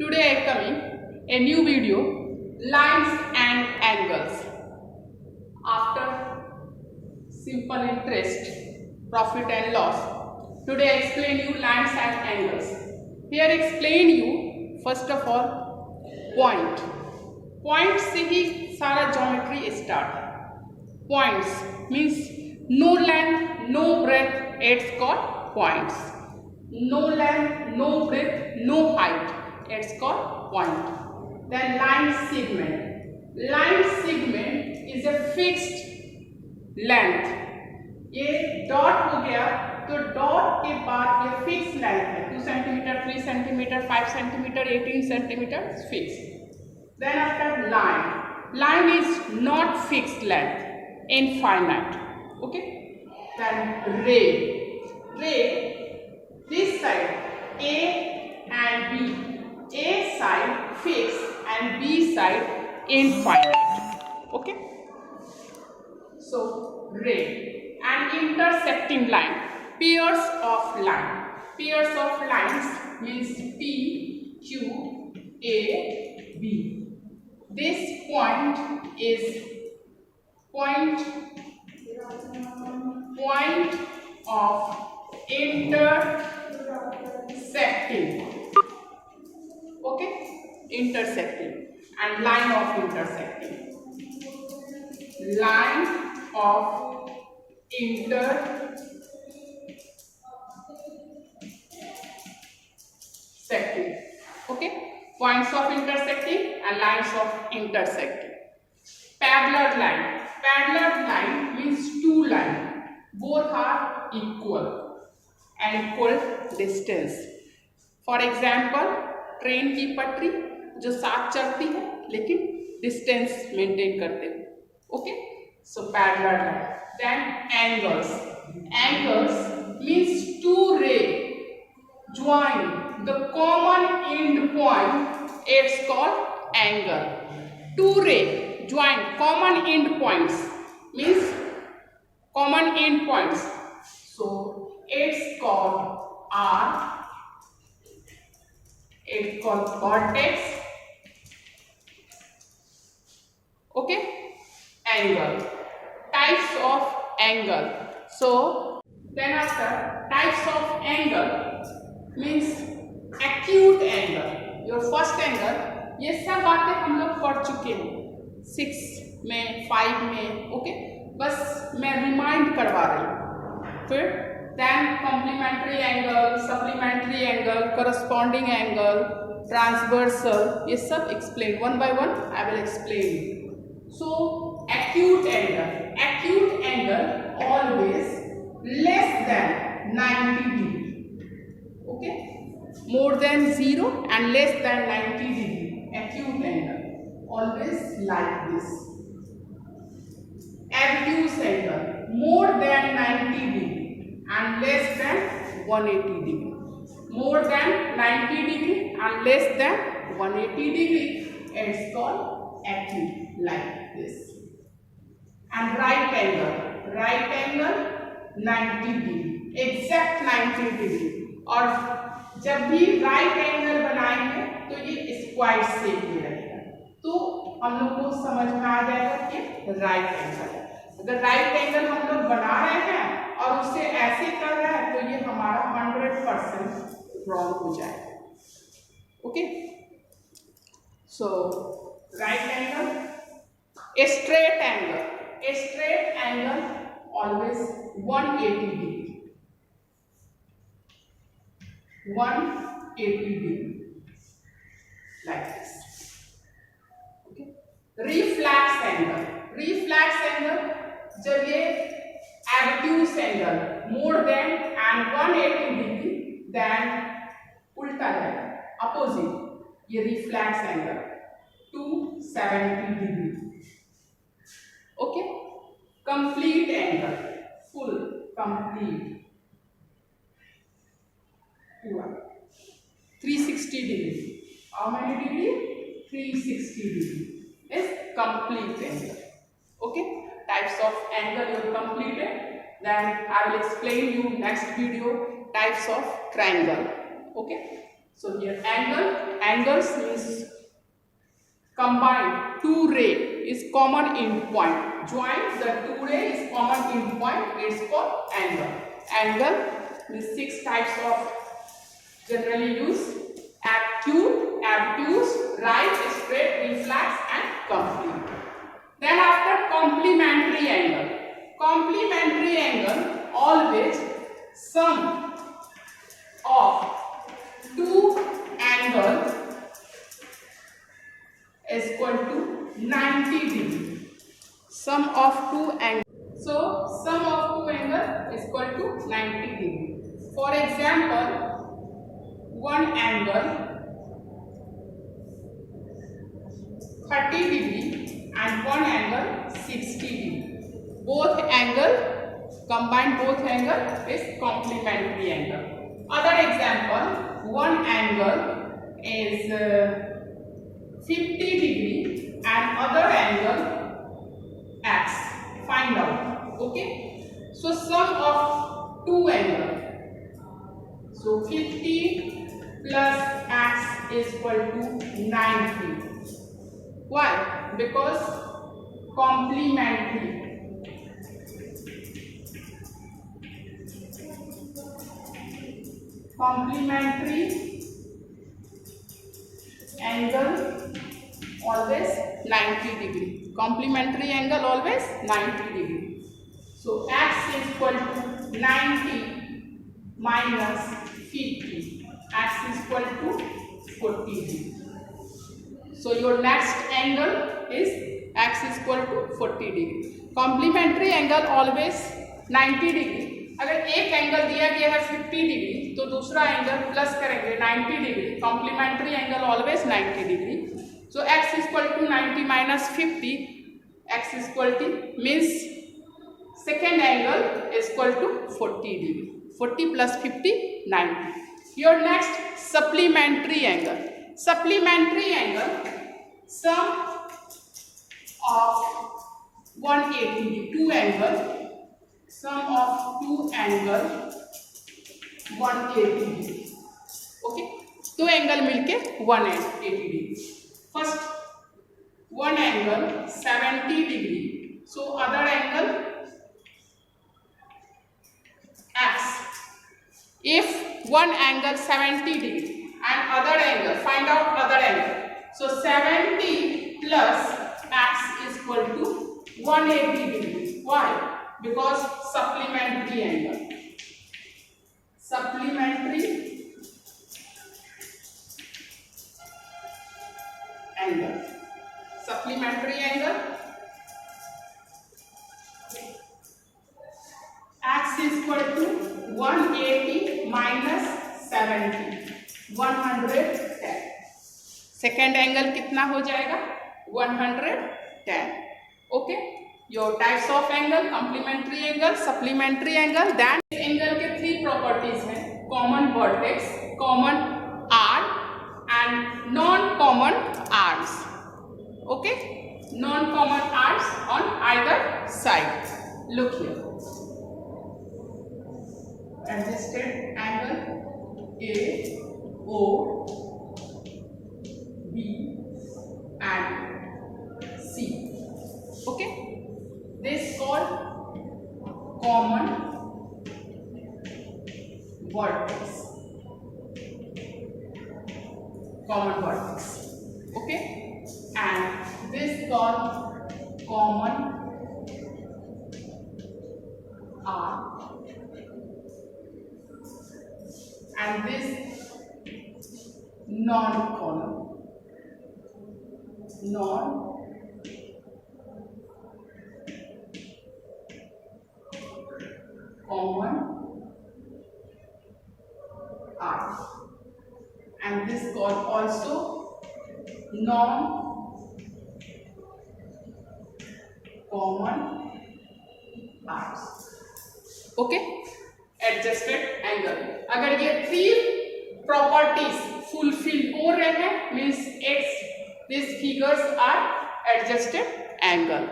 Today I coming a new video, lines and angles. After simple interest, profit and loss. Today I explain you lines and angles. Here explain you first of all point. Point से ही सारा geometry start है. Points means no length, no breadth. It's called points. No length, no breadth, no height. It's called point. Then line segment. Line segment is a fixed length. ये dot हो गया तो dot के बाद ये fix length है 2 centimetre 3 centimetre 5 centimetre 18 centimetre fix. Then after line is not fixed length, infinite. Okay. Then ray this side A and B, A side fixed and B side infinite. Okay. So ray and intersecting line, pairs of lines means P, Q, A, B. This point is point of intersecting. Okay, intersecting and line of intersecting. Line of intersecting. Okay, points of intersecting and lines of intersecting. Parallel line means two lines, both are equal and equal distance. For example, train की पटरी जो साथ चलती है लेकिन distance maintain करते हुए. Okay, so parallel line. Then angles means two ray join the common end point. It's called angle. Two ray join common end points means common end points, so it's called arc. It's called vertex. Okay, angle. Types of angle. So then after types of angle means acute angle, your first angle. ये सब बातें हम लोग पढ़ चुके हैं 6 में 5 में. ओके, बस मैं रिमाइंड करवा रही हूँ. फिर then complementary angle, supplementary angle, corresponding angle, transversal, ये सब explain one by one. I will explain. So acute angle always less than 90 degree. Okay, more than 0 and less than 90 degree. Acute angle always like this. Obtuse angle more than 90 degree and less than 180 degree. More than 90 degree and less than 180 degree. It's called acute, like this. And right angle 90 degree, exact 90 degree. और जब भी right angle बनाएंगे तो ये square shape में रहेगा, तो हम लोग को समझ में आ जाएगा कि राइट एंगल है. अगर राइट एंगल हम लोग बना रहे हैं और उसे ऐसे कर रहे हैं तो ये हमारा 100% रॉन्ग हो जाएगा. Okay, so right angle. Straight angle always 180 degree. 180 degree like this. Okay. Reflex angle जब ये obtuse angle more than and 180 degree then उल्टा जाएगा, opposite. ये reflex angle 270 degree. Okay. Complete angle, full complete 360 degree. How many degree? 360 degree is complete angle. Okay, types of angle you completed. Then I will explain you next video types of triangle. Okay, So here angles means combined two ray is common in point. Join the two ray is common in point. It's called angle. Angle means 6 types of generally used: acute, obtuse, right, straight, reflex, and complete. Then after complementary angle. Complementary angle always sum of two angles is equal to 90 degree. Sum of two angles. So sum of two angles is equal to 90 degree. For example, one angle 30 degree and one angle 60 degree. Both angle, combined both angle is complementary angle. Other example, one angle is 50 degree and other angle x. Find out. Okay. So sum of two angles. So 50 plus x is equal to 90. Why? Because complementary. Complementary angle always 90 degree. Complementary angle always 90 degree. So x is equal to 90 minus 50. X is equal to 40 degree. So your next angle is x is equal to 40 degree. Complementary angle always 90 degree. अगर एक angle दिया गया है 50 degree तो दूसरा angle plus करेंगे 90 degree. Complementary angle always 90 degree. So x is equal to 90 minus 50. x is equal to means second angle is equal to 40 degree. 40 plus 50 90. Your next supplementary angle. Supplementary angle sum of 180 degree. Two angle sum of two angle 180 degree. Okay, दो angle मिलके 180 degree. First one angle 70 degree. So other angle x. If one angle 70 degree and other angle, find out other angle. So 70 plus x is equal to 180 degree. Why? Because supplementary angle. Supplementary angle. Supplementary angle. X is equal to 180 minus 70. 110. Second angle कितना हो जाएगा? 110. Okay, your types of angle: complementary angle, supplementary angle. That angle के 3 properties हैं: common vertex, common arc and non common arms. Okay, non common arms on either side. Look here. Adjusted angle A, O, B and C. Okay, this is called common vertex. Common vertex. Okay, and this is called common arc. And this non-common arc, and this called also non-common arcs. Okay, adjusted angle. अगर ये 3 properties fulfil हो रहे हैं means these figures are adjusted angle.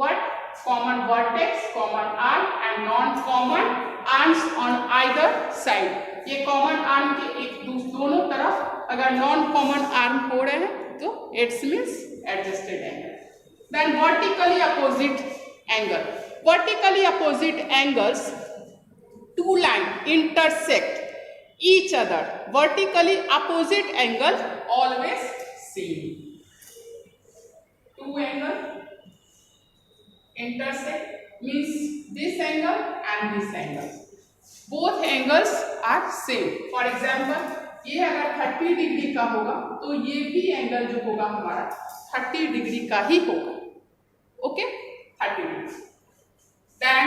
What? Common vertex, common arc and non-common arms on either side. ये common arm के एक दोनों तरफ अगर नॉन कॉमन आर्म हो रहे हैं तो it's means adjusted angle. Then vertically opposite angle. Vertically opposite angles, two lines intersect each other. Vertically opposite angle always same. Two angle intersect means this angle and this angle. Both angles are same. For example, ये अगर 30 degree का होगा तो ये भी angle जो होगा हमारा 30 डिग्री का ही होगा. Okay, 30 degree. Then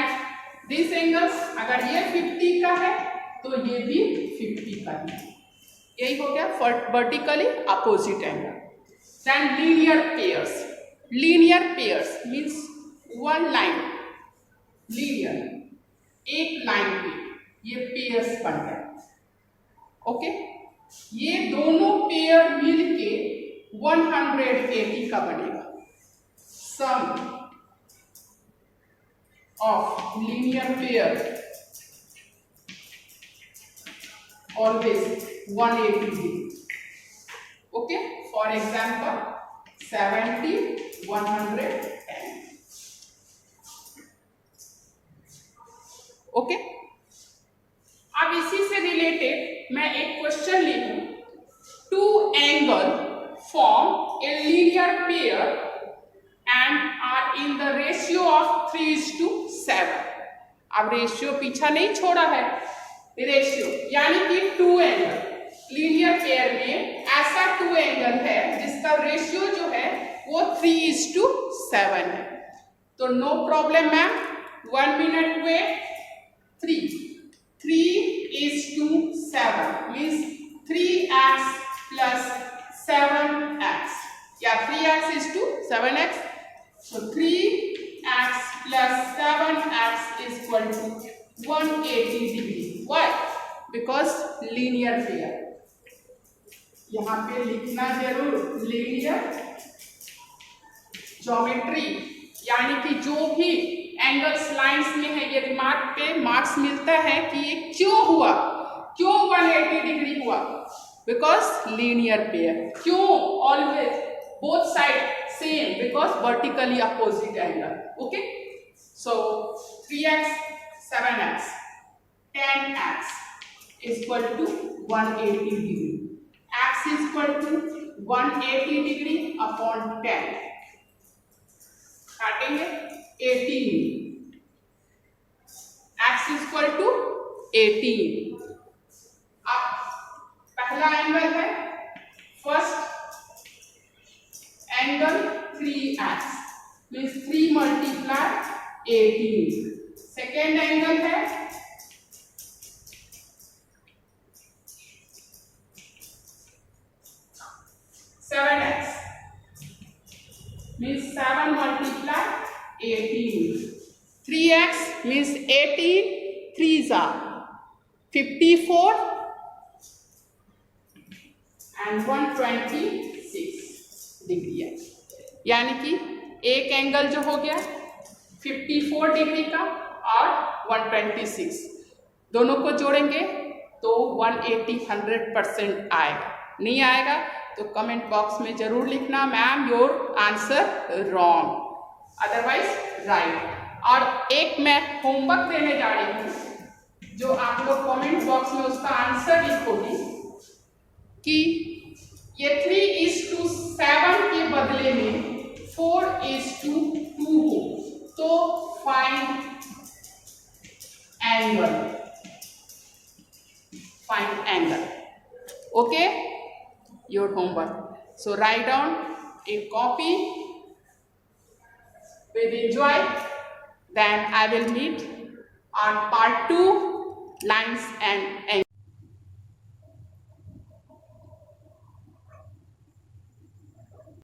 this angles अगर ये 50 का है तो ये भी 50 का है. यही हो गया vertically opposite angle. Then linear pairs. Linear pairs means one line, linear एक लाइन पे ये पेयर्स बन गए. ओके, ये दोनों पेयर मिलके 180 का बनेगा. सम of linear pair always 180 degree. Okay, for example 70 110. Okay, अब इसी से रिलेटेड मैं एक क्वेश्चन लिखूं. Two angle form a linear pair and are in the ratio of 3:7. अब रेशियो पीछा नहीं छोड़ा है, रेशियो यानी कि टू एंगल लीनियर पेयर में ऐसा टू एंगल है जिसका रेशियो जो है वो 3:7 है. तो no problem ma'am, 1 minute wait. 3:7 means 3x plus 7x या 3x:7x. So 3x plus 7x is equal to 180 degree. Why? Because linear pair. यहाँ पे लिखना जरूर लीनियर ज्योमेट्री, यानी कि जो भी एंगल्स लाइंस में है ये रिमार्क पे मार्क्स मिलता है कि ये क्यों हुआ, क्यों 180 डिग्री हुआ. Because linear pair. क्यों always both side same? Because vertically opposite angle. Okay, so 3x 7x 10x is equal to 180 degree. X is equal to 180 degree upon 10. काटेंगे 18. X is equal to 18. अब पहला angle है first angle 3x means 3 multiply 18. Second angle है 7x means 7 multiply 18. 3x means 18 3s are 54 and 126 degree है. यानी कि एक angle जो हो गया 54 डिग्री का और 126, दोनों को जोड़ेंगे तो 180 100% आएगा. नहीं आएगा तो कमेंट बॉक्स में जरूर लिखना ma'am your answer wrong, otherwise right. और एक मैं होमवर्क देने जा रही हूँ जो आप लोग कमेंट बॉक्स में उसका आंसर लिखोगी कि ये 3:7 के बदले में 4:2 हो तो find angle. Okay, your homework. So write down in copy with enjoy. Then I will meet on part 2 lines and angles.